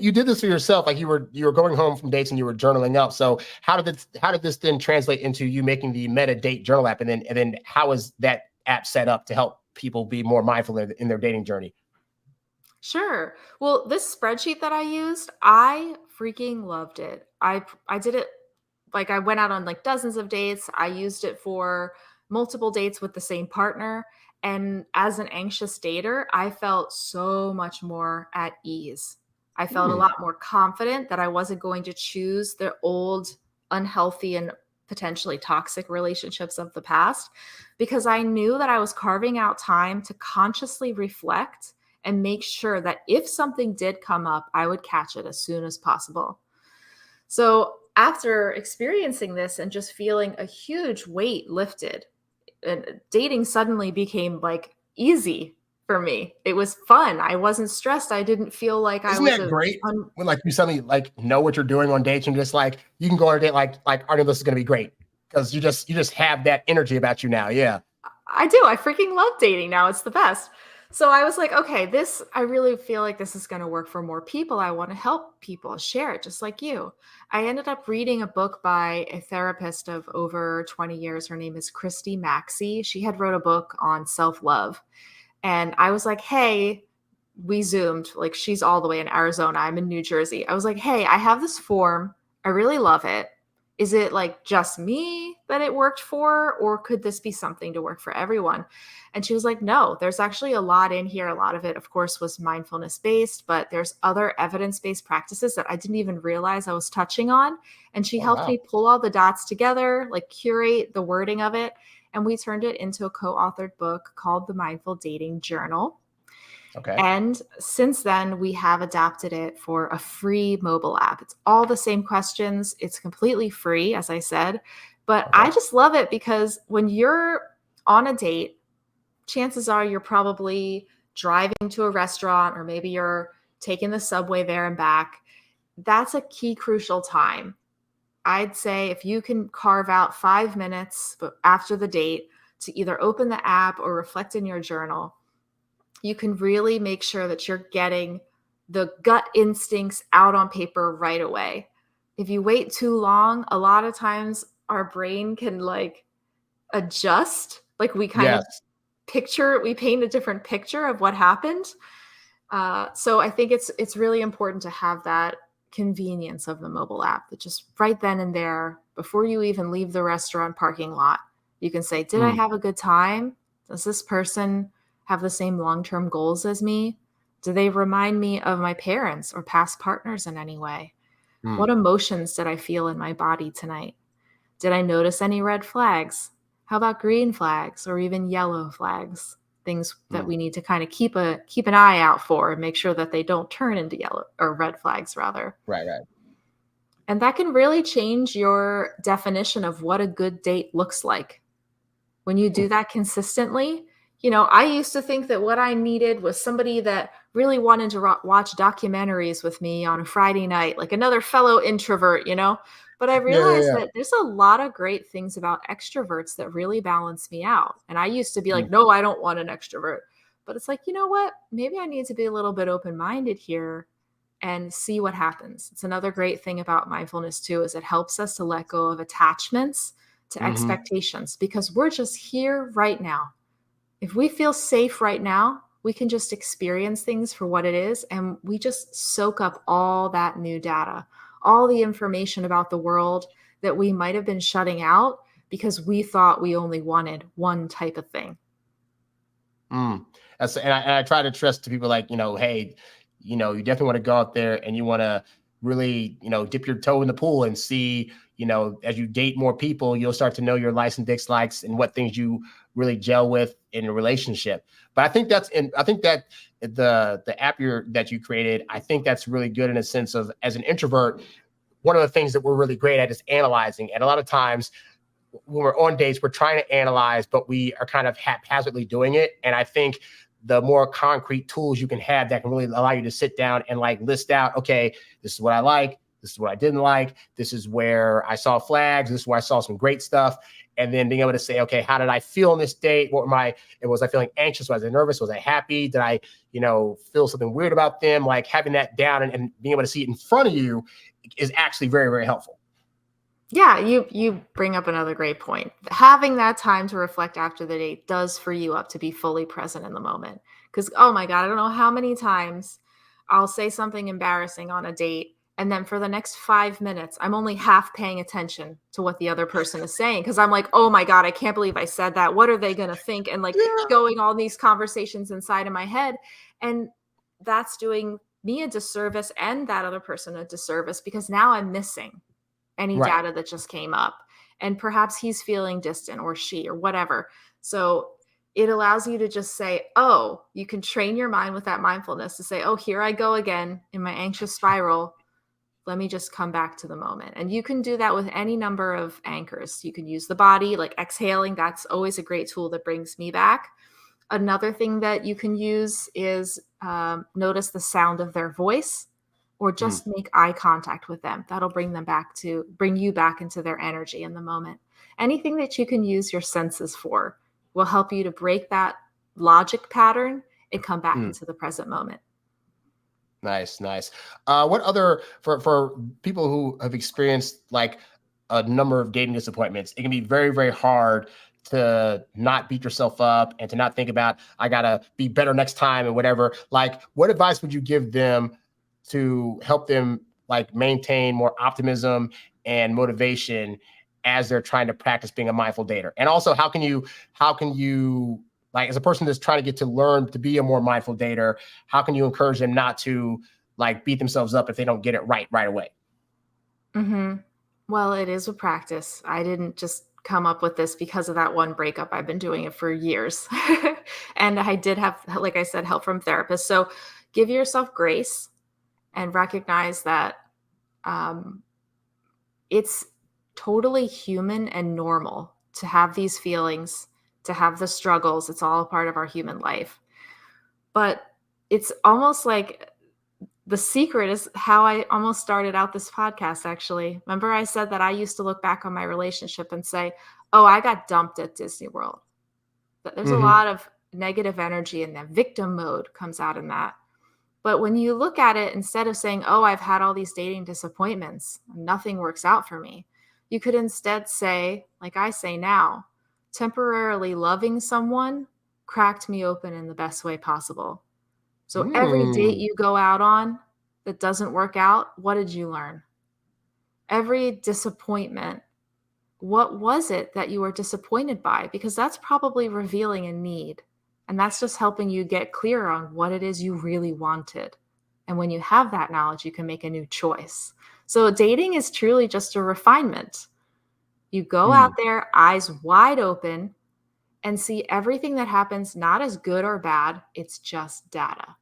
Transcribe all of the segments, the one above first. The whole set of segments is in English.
you did this for yourself. Like you were going home from dates and you were journaling up. So how did this then translate into you making the Meta Date Journal app? And then how is that app set up to help people be more mindful in their dating journey? Sure. Well, this spreadsheet that I used, I freaking loved it. I did it, like, I went out on like dozens of dates. I used it for multiple dates with the same partner. And as an anxious dater, I felt so much more at ease. I felt a lot more confident that I wasn't going to choose the old, unhealthy, and potentially toxic relationships of the past, because I knew that I was carving out time to consciously reflect and make sure that if something did come up, I would catch it as soon as possible. So after experiencing this and just feeling a huge weight lifted, and dating suddenly became like easy for me. It was fun. I wasn't stressed. I didn't feel like Isn't I was that great when like you suddenly like know what you're doing on dates and just like you can go on a date like Arnie, this is gonna be great because you just have that energy about you now. Yeah. I do. I freaking love dating now. It's the best. So I was like, okay, I really feel like this is going to work for more people. I want to help people share it just like you. I ended up reading a book by a therapist of over 20 years. Her name is Christy Maxey. She had wrote a book on self-love. And I was like, hey, we Zoomed, like she's all the way in Arizona. I'm in New Jersey. I was like, hey, I have this form. I really love it. Is it like just me that it worked for, or could this be something to work for everyone? And she was like, no, there's actually a lot in here. A lot of it, of course, was mindfulness based, but there's other evidence-based practices that I didn't even realize I was touching on. And she helped me pull all the dots together, like curate the wording of it. And we turned it into a co-authored book called The Mindful Dating Journal. Okay. And since then, we have adapted it for a free mobile app. It's all the same questions. It's completely free, as I said. But I just love it because when you're on a date, chances are you're probably driving to a restaurant, or maybe you're taking the subway there and back. That's a key crucial time. I'd say if you can carve out 5 minutes after the date to either open the app or reflect in your journal, you can really make sure that you're getting the gut instincts out on paper right away. If you wait too long, a lot of times our brain can like adjust, like we kind of we paint a different picture of what happened. So I think it's really important to have that convenience of the mobile app, that just right then and there, before you even leave the restaurant parking lot, you can say, did I have a good time? Does this person have the same long-term goals as me? Do they remind me of my parents or past partners in any way? What emotions did I feel in my body tonight? Did I notice any red flags? How about green flags or even yellow flags? Things that we need to kind of keep an eye out for and make sure that they don't turn into yellow or red flags rather. Right. And that can really change your definition of what a good date looks like. When you do that consistently, I used to think that what I needed was somebody that really wanted to watch documentaries with me on a Friday night, like another fellow introvert, But I realized that there's a lot of great things about extroverts that really balance me out. And I used to be like, no, I don't want an extrovert. But it's like, you know what? Maybe I need to be a little bit open-minded here and see what happens. It's another great thing about mindfulness too, is it helps us to let go of attachments to expectations, because we're just here right now. If we feel safe right now, we can just experience things for what it is. And we just soak up all that new data, all the information about the world that we might have been shutting out because we thought we only wanted one type of thing. And I try to stress to people like, hey, you definitely want to go out there and you want to really, dip your toe in the pool and see, as you date more people, you'll start to know your likes and dislikes and what things you really gel with in a relationship. But I think that the app that you created, I think that's really good in a sense of, as an introvert, one of the things that we're really great at is analyzing. And a lot of times when we're on dates, we're trying to analyze, but we are kind of haphazardly doing it. And I think the more concrete tools you can have that can really allow you to sit down and like list out, okay, this is what I like, This is what I didn't like. This is where I saw flags. This is where I saw some great stuff. And then being able to say, okay, how did I feel on this date? Was I feeling anxious? Was I nervous? Was I happy? Did I, feel something weird about them? Like having that down and being able to see it in front of you is actually very, very helpful. Yeah, you bring up another great point. Having that time to reflect after the date does free you up to be fully present in the moment. Because, oh my God, I don't know how many times I'll say something embarrassing on a date, and then for the next 5 minutes, I'm only half paying attention to what the other person is saying. Because I'm like, oh my God, I can't believe I said that. What are they going to think? And going all these conversations inside of my head. And that's doing me a disservice and that other person a disservice, because now I'm missing any data that just came up, and perhaps he's feeling distant, or she, or whatever. So it allows you to just say, oh, you can train your mind with that mindfulness to say, oh, here I go again in my anxious spiral. Let me just come back to the moment. And you can do that with any number of anchors. You can use the body, like exhaling. That's always a great tool that brings me back. Another thing that you can use is notice the sound of their voice, or just make eye contact with them. That'll bring you back into their energy in the moment. Anything that you can use your senses for will help you to break that logic pattern and come back into the present moment. Nice. What other, for people who have experienced like a number of dating disappointments, it can be very, very hard to not beat yourself up and to not think about, I gotta be better next time and whatever. Like, what advice would you give them to help them like maintain more optimism and motivation as they're trying to practice being a mindful dater? And also, how can you like, as a person that's trying to get to learn to be a more mindful dater, how can you encourage them not to like beat themselves up if they don't get it right away? Mm-hmm. Well, it is a practice. I didn't just come up with this because of that one breakup. I've been doing it for years. And I did have, like I said, help from therapists. So give yourself grace and recognize that it's totally human and normal to have these feelings, to have the struggles. It's all a part of our human life. But it's almost like the secret is how I almost started out this podcast, actually. Remember I said that I used to look back on my relationship and say, oh, I got dumped at Disney World. But there's a lot of negative energy in that. Victim mode comes out in that. But when you look at it, instead of saying, oh, I've had all these dating disappointments, nothing works out for me, you could instead say, like I say now, temporarily loving someone cracked me open in the best way possible. So every date you go out on that doesn't work out, what did you learn? Every disappointment, what was it that you were disappointed by? Because that's probably revealing a need. And that's just helping you get clear on what it is you really wanted. And when you have that knowledge, you can make a new choice. So dating is truly just a refinement. You go out there, eyes wide open, and see everything that happens not as good or bad. It's just data.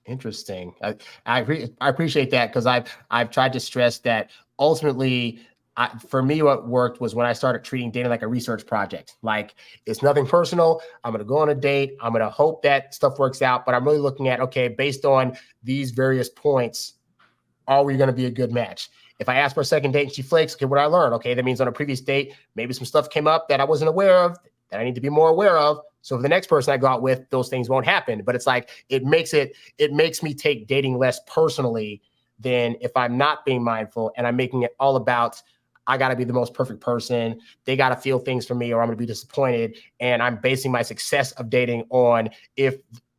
Interesting. I appreciate that, because I've tried to stress that ultimately, for me, what worked was when I started treating dating like a research project. Like, it's nothing personal. I'm going to go on a date. I'm going to hope that stuff works out. But I'm really looking at, okay, based on these various points, are we going to be a good match? If I ask for a second date and she flakes, okay, what did I learn? Okay, that means on a previous date, maybe some stuff came up that I wasn't aware of, that I need to be more aware of. So for the next person I go out with, those things won't happen. But it's like, it makes me take dating less personally than if I'm not being mindful and I'm making it all about, I got to be the most perfect person. They got to feel things for me or I'm going to be disappointed. And I'm basing my success of dating on if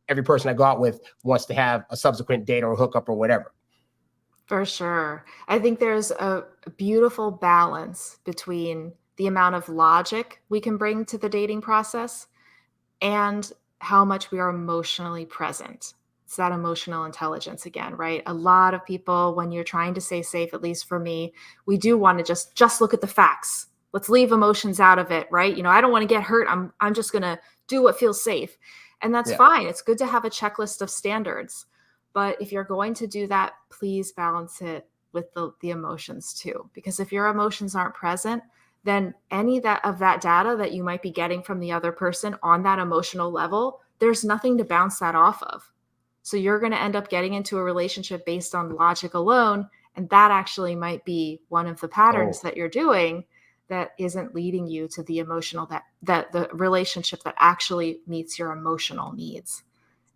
every person I go out with wants to have a subsequent date or a hookup or whatever. For sure. I think there's a beautiful balance between the amount of logic we can bring to the dating process and how much we are emotionally present. It's that emotional intelligence again, right? A lot of people, when you're trying to stay safe, at least for me, we do want to just look at the facts. Let's leave emotions out of it, right? I don't want to get hurt. I'm just going to do what feels safe. And that's fine. It's good to have a checklist of standards. But if you're going to do that, please balance it with the emotions too. Because if your emotions aren't present, then any of that data that you might be getting from the other person on that emotional level, there's nothing to bounce that off of. So you're going to end up getting into a relationship based on logic alone. And that actually might be one of the patterns that you're doing that isn't leading you to the emotional, that the relationship that actually meets your emotional needs.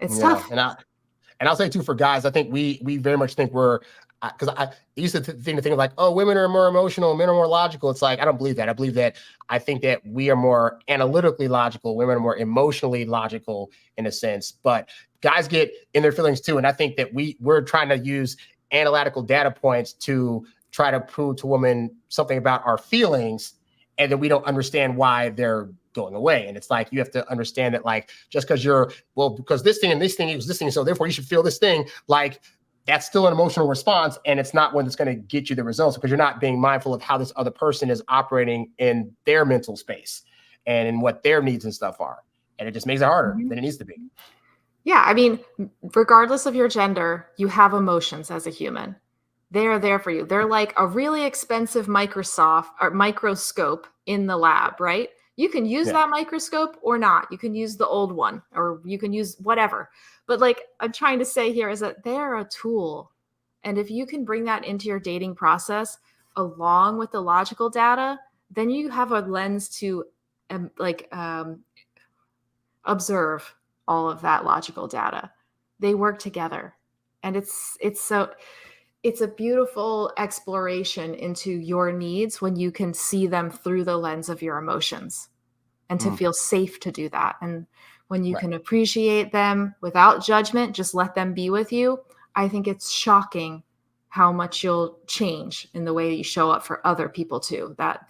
It's tough. And I'll say too, for guys, I think we very much think because I used to think like, oh, women are more emotional, men are more logical. It's like, I don't believe that. I think that we are more analytically logical. Women are more emotionally logical in a sense, but guys get in their feelings too. And I think that we're trying to use analytical data points to try to prove to women something about our feelings, and then we don't understand why they're going away. And it's like, you have to understand that, like, just because because this thing and this thing equals this thing, so therefore you should feel this thing, like, that's still an emotional response, and it's not one that's going to get you the results, because you're not being mindful of how this other person is operating in their mental space and in what their needs and stuff are. And it just makes it harder than it needs to be. Yeah. I mean, regardless of your gender, you have emotions as a human. They are there for you. They're like a really expensive microscope in the lab, right? You can use that microscope or not. You can use the old one, or you can use whatever. But like I'm trying to say here is that they're a tool. And if you can bring that into your dating process along with the logical data, then you have a lens to observe all of that logical data. They work together. And it's a beautiful exploration into your needs when you can see them through the lens of your emotions, and to feel safe to do that. And when you can appreciate them without judgment, just let them be with you. I think it's shocking how much you'll change in the way that you show up for other people too, that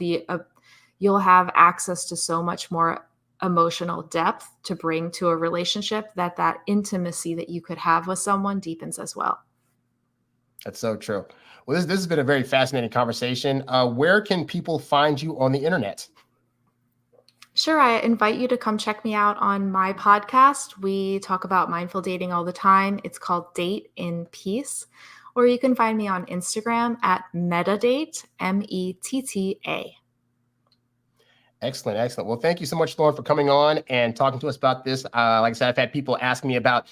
you'll have access to so much more emotional depth to bring to a relationship, that intimacy that you could have with someone deepens as well. That's so true. Well, this has been a very fascinating conversation. Where can people find you on the internet? Sure. I invite you to come check me out on my podcast. We talk about mindful dating all the time. It's called Date in Peace. Or you can find me on Instagram at Metadate, METTA. Excellent. Well, thank you so much, Lauren, for coming on and talking to us about this. Like I said, I've had people ask me about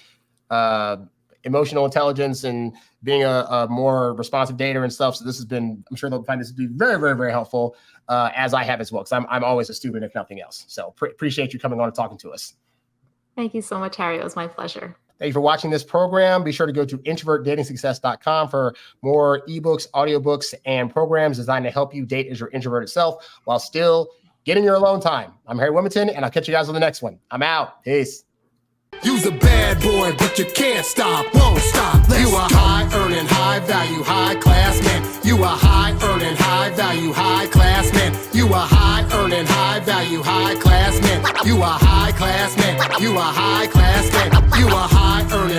emotional intelligence and being a more responsive dater and stuff. So this has been, I'm sure they'll find this to be very, very, very helpful, as I have as well, because I'm always a student, if nothing else. So appreciate you coming on and talking to us. Thank you so much, Harry. It was my pleasure. Thank you for watching this program. Be sure to go to introvertdatingsuccess.com for more ebooks, audiobooks, and programs designed to help you date as your introverted self while still getting your alone time. I'm Harry Wilmington, and I'll catch you guys on the next one. I'm out. Peace. You's a bad boy, but you can't stop, won't stop. You a high-earning, high-value, high-class man. You a high-earning, high-value, high-class man. You a high-earning, high-value, high-class man. You a high-class man. You a high-class man. You a high-earning,